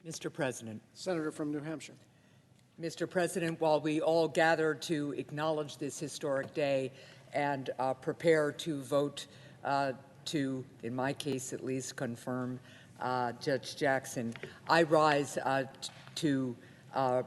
Mr. President. Senator from New Hampshire. Mr. President, while we all gather to acknowledge this historic day and prepare to vote to, in my case at least, confirm Judge Jackson, I rise to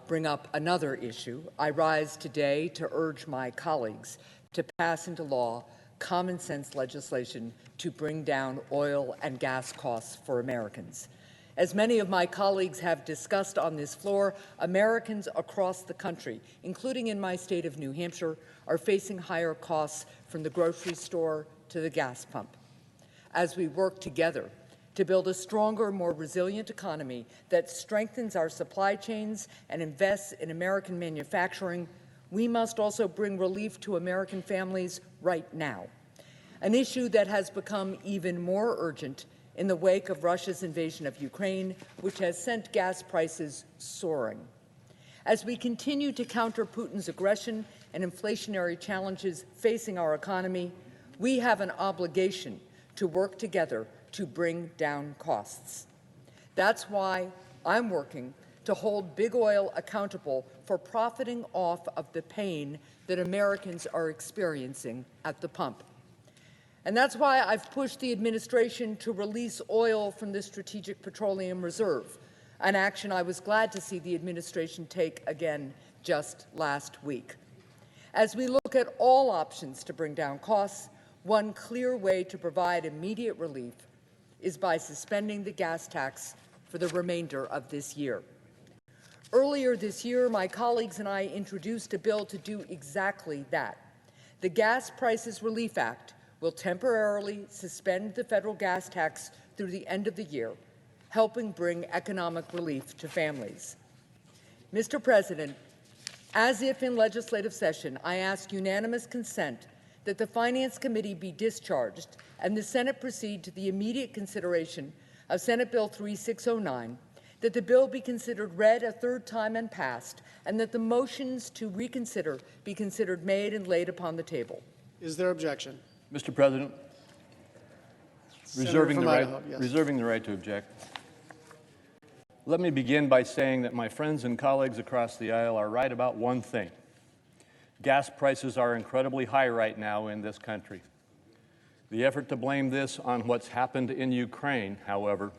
bring up another issue. I rise today to urge my colleagues to pass into law common sense legislation to bring down oil and gas costs for Americans. As many of my colleagues have discussed on this floor, Americans across the country, including in my state of New Hampshire, are facing higher costs from the grocery store to the gas pump. As we work together to build a stronger, more resilient economy that strengthens our supply chains and invests in American manufacturing, we must also bring relief to American families right now, an issue that has become even more urgent in the wake of Russia's invasion of Ukraine, which has sent gas prices soaring. As we continue to counter Putin's aggression and inflationary challenges facing our economy, we have an obligation to work together to bring down costs. That's why I'm working to hold big oil accountable for profiting off of the pain that Americans are experiencing at the pump. And that's why I've pushed the administration to release oil from the Strategic Petroleum Reserve, an action I was glad to see the administration take again just last week. As we look at all options to bring down costs, one clear way to provide immediate relief is by suspending the gas tax for the remainder of this year. Earlier this year, my colleagues and I introduced a bill to do exactly that. The Gas Prices Relief Act will temporarily suspend the federal gas tax through the end of the year, helping bring economic relief to families. Mr. President, as if in legislative session, I ask unanimous consent that the Finance Committee be discharged and the Senate proceed to the immediate consideration of Senate Bill 3609, that the bill be considered read a third time and passed, and that the motions to reconsider be considered made and laid upon the table. Is there objection? Mr. President, reserving the right to object. Let me begin by saying that my friends and colleagues across the aisle are right about one thing. Gas prices are incredibly high right now in this country. The effort to blame this on what's happened in Ukraine, however,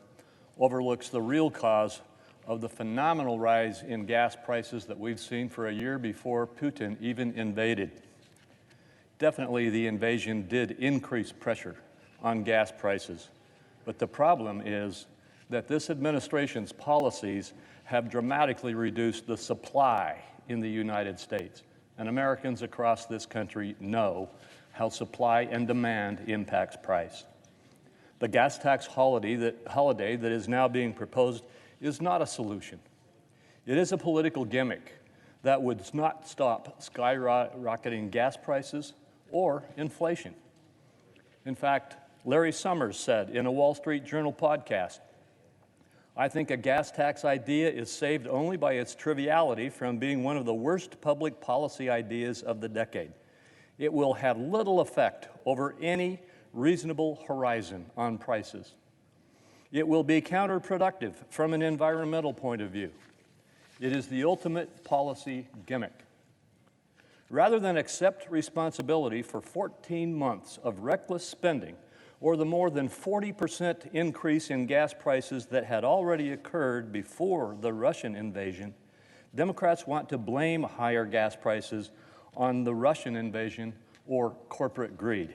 overlooks the real cause of the phenomenal rise in gas prices that we've seen for a year before Putin even invaded. Definitely, the invasion did increase pressure on gas prices, but the problem is that this administration's policies have dramatically reduced the supply in the United States, and Americans across this country know how supply and demand impacts price. The gas tax holiday that is now being proposed is not a solution. It is a political gimmick that would not stop skyrocketing gas prices or inflation. In fact, Larry Summers said in a Wall Street Journal podcast, "I think a gas tax idea is saved only by its triviality from being one of the worst public policy ideas of the decade. It will have little effect over any reasonable horizon on prices. It will be counterproductive from an environmental point of view. It is the ultimate policy gimmick." Rather than accept responsibility for 14 months of reckless spending or the more than 40% increase in gas prices that had already occurred before the Russian invasion, Democrats want to blame higher gas prices on the Russian invasion or corporate greed.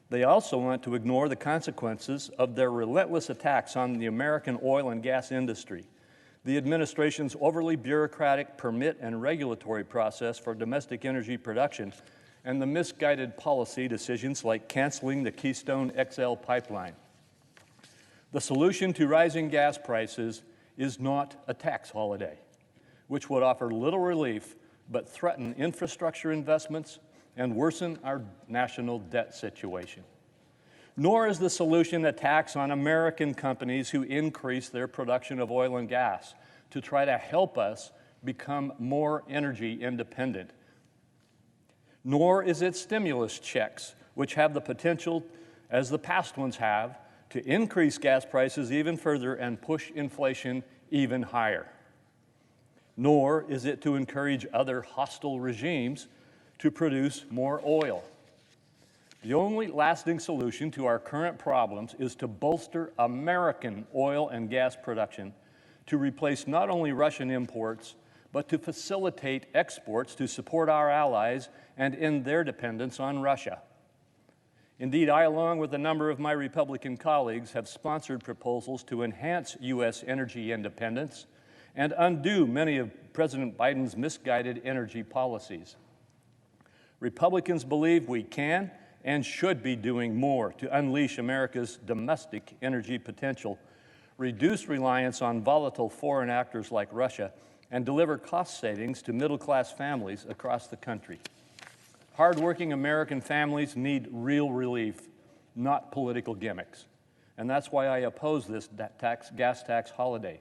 They also want to ignore the consequences of their relentless attacks on the American oil and gas industry, the administration's overly bureaucratic permit and regulatory process for domestic energy production, and the misguided policy decisions like canceling the Keystone XL pipeline. The solution to rising gas prices is not a tax holiday, which would offer little relief but threaten infrastructure investments and worsen our national debt situation. Nor is the solution a tax on American companies who increase their production of oil and gas to try to help us become more energy independent. Nor is it stimulus checks, which have the potential, as the past ones have, to increase gas prices even further and push inflation even higher. Nor is it to encourage other hostile regimes to produce more oil. The only lasting solution to our current problems is to bolster American oil and gas production to replace not only Russian imports, but to facilitate exports to support our allies and end their dependence on Russia. Indeed, I, along with a number of my Republican colleagues, have sponsored proposals to enhance U.S. energy independence and undo many of President Biden's misguided energy policies. Republicans believe we can and should be doing more to unleash America's domestic energy potential, reduce reliance on volatile foreign actors like Russia, and deliver cost savings to middle-class families across the country. Hardworking American families need real relief, not political gimmicks. And that's why I oppose this gas tax holiday.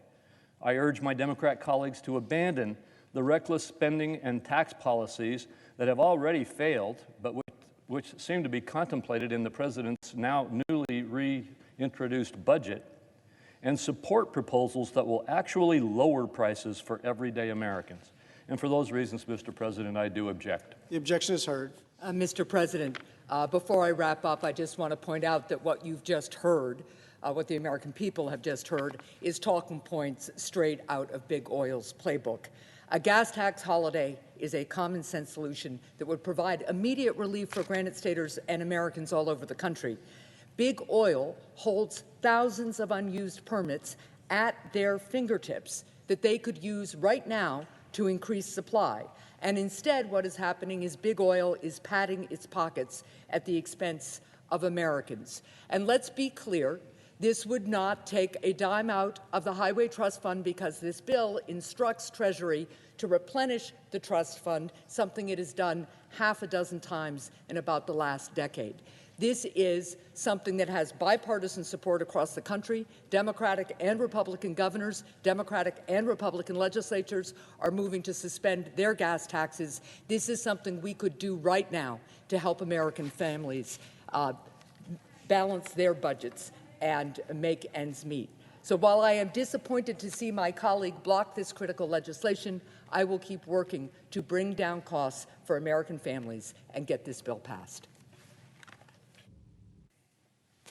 I urge my Democrat colleagues to abandon the reckless spending and tax policies that have already failed, but which seem to be contemplated in the President's now newly reintroduced budget, and support proposals that will actually lower prices for everyday Americans. And for those reasons, Mr. President, I do object. The objection is heard. Mr. President, before I wrap up, I just want to point out that what you've just heard, what the American people have just heard, is talking points straight out of Big Oil's playbook. A gas tax holiday is a common sense solution that would provide immediate relief for Granite Staters and Americans all over the country. Big Oil holds thousands of unused permits at their fingertips that they could use right now to increase supply. And instead, what is happening is Big Oil is padding its pockets at the expense of Americans. And let's be clear, this would not take a dime out of the Highway Trust Fund, because this bill instructs Treasury to replenish the trust fund, something it has done half a dozen times in about the last decade. This is something that has bipartisan support across the country. Democratic and Republican governors, Democratic and Republican legislatures are moving to suspend their gas taxes. This is something we could do right now to help American families balance their budgets and make ends meet. So while I am disappointed to see my colleague block this critical legislation, I will keep working to bring down costs for American families and get this bill passed.